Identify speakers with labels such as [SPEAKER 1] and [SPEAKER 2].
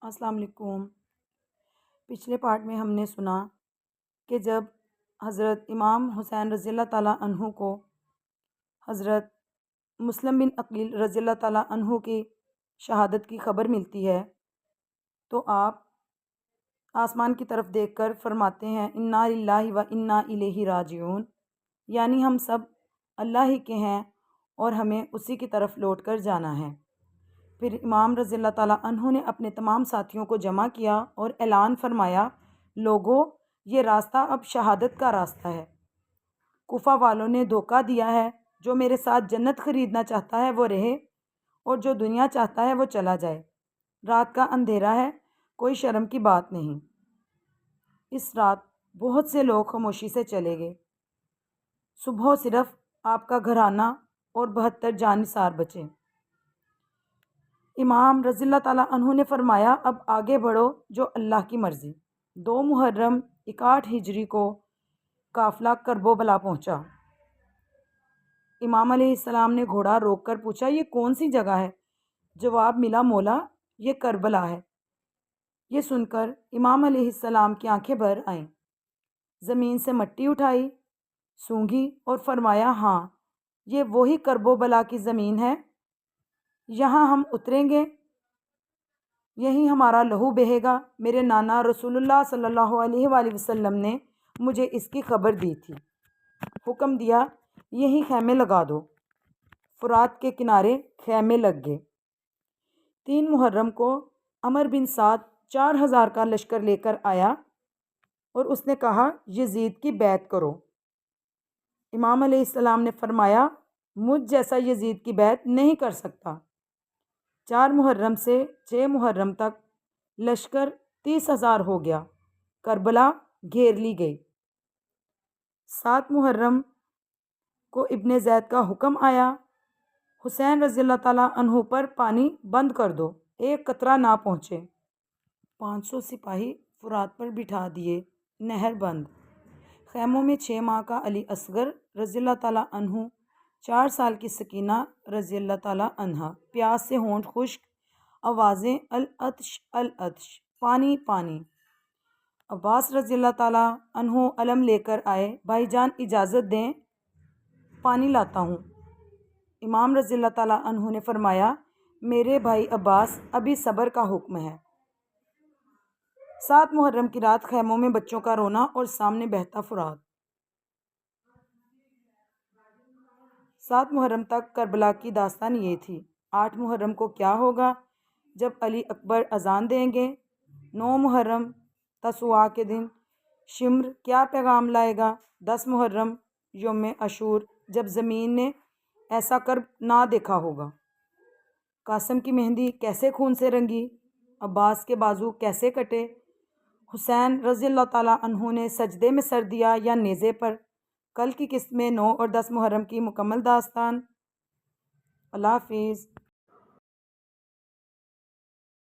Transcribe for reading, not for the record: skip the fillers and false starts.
[SPEAKER 1] السلام علیکم۔ پچھلے پارٹ میں ہم نے سنا کہ جب حضرت امام حسین رضی اللہ تعالیٰ عنہ کو حضرت مسلم بن عقیل رضی اللہ تعالیٰ عنہ کی شہادت کی خبر ملتی ہے تو آپ آسمان کی طرف دیکھ کر فرماتے ہیں انا للہ و انا الیہ راجعون، یعنی ہم سب اللہ ہی کے ہیں اور ہمیں اسی کی طرف لوٹ کر جانا ہے۔ پھر امام رضی اللہ تعالیٰ عنہ نے اپنے تمام ساتھیوں کو جمع کیا اور اعلان فرمایا، لوگو یہ راستہ اب شہادت کا راستہ ہے۔ کوفہ والوں نے دھوکہ دیا ہے، جو میرے ساتھ جنت خریدنا چاہتا ہے وہ رہے اور جو دنیا چاہتا ہے وہ چلا جائے۔ رات کا اندھیرا ہے، کوئی شرم کی بات نہیں۔ اس رات بہت سے لوگ خاموشی سے چلے گئے۔ صبح صرف آپ کا گھرانہ اور 72 جانثار بچے۔ امام رضی اللہ تعالیٰ عنہ نے فرمایا، اب آگے بڑھو جو اللہ کی مرضی۔ 2 محرم 61 ہجری کو قافلہ کرب و بلا پہنچا۔ امام علیہ السلام نے گھوڑا روک کر پوچھا، یہ کون سی جگہ ہے؟ جواب ملا، مولا یہ کربلا ہے۔ یہ سن کر امام علیہ السلام کی آنکھیں بھر آئیں، زمین سے مٹی اٹھائی، سونگھی اور فرمایا، ہاں یہ وہی کرب و بلا کی زمین ہے، یہاں ہم اتریں گے، یہیں ہمارا لہو بہے گا۔ میرے نانا رسول اللہ صلی اللہ علیہ وآلہ وسلم نے مجھے اس کی خبر دی تھی، حکم دیا یہیں خیمے لگا دو۔ فرات کے کنارے خیمے لگ گئے۔ 3 محرم کو عمر بن سعد 4000 کا لشکر لے کر آیا اور اس نے کہا، یزید کی بیعت کرو۔ امام علیہ السلام نے فرمایا، مجھ جیسا یزید کی بیعت نہیں کر سکتا۔ 4 محرم سے 6 محرم تک لشکر 30,000 ہو گیا، کربلا گھیر لی گئی۔ 7 محرم کو ابن زید کا حکم آیا، حسین رضی اللہ تعالیٰ عنہ پر پانی بند کر دو، ایک قطرہ نہ پہنچے۔ 500 سپاہی فرات پر بٹھا دیے، نہر بند۔ خیموں میں 6 ماہ کا علی اصغر رضی اللہ تعالیٰ عنہ، 4 سال کی سکینہ رضی اللہ تعالیٰ عنہا، پیاس سے ہونٹ خشک، آوازیں العطش العطش، پانی پانی۔ عباس رضی اللہ تعالیٰ عنہ علم لے کر آئے، بھائی جان اجازت دیں پانی لاتا ہوں۔ امام رضی اللہ تعالیٰ عنہ نے فرمایا، میرے بھائی عباس ابھی صبر کا حکم ہے۔ 7 محرم کی رات خیموں میں بچوں کا رونا اور سامنے بہتا فرات۔ 7 محرم تک کربلا کی داستان یہ تھی۔ 8 محرم کو کیا ہوگا؟ جب علی اکبر اذان دیں گے۔ 9 محرم تسوعا کے دن شمر کیا پیغام لائے گا؟ 10 محرم یوم عاشور، جب زمین نے ایسا کرب نہ دیکھا ہوگا۔ قاسم کی مہندی کیسے خون سے رنگی، عباس کے بازو کیسے کٹے، حسین رضی اللہ تعالیٰ عنہ نے سجدے میں سر دیا یا نیزے پر؟ کل کی قسط میں 9 اور 10 محرم کی مکمل داستان۔ اللہ حافظ۔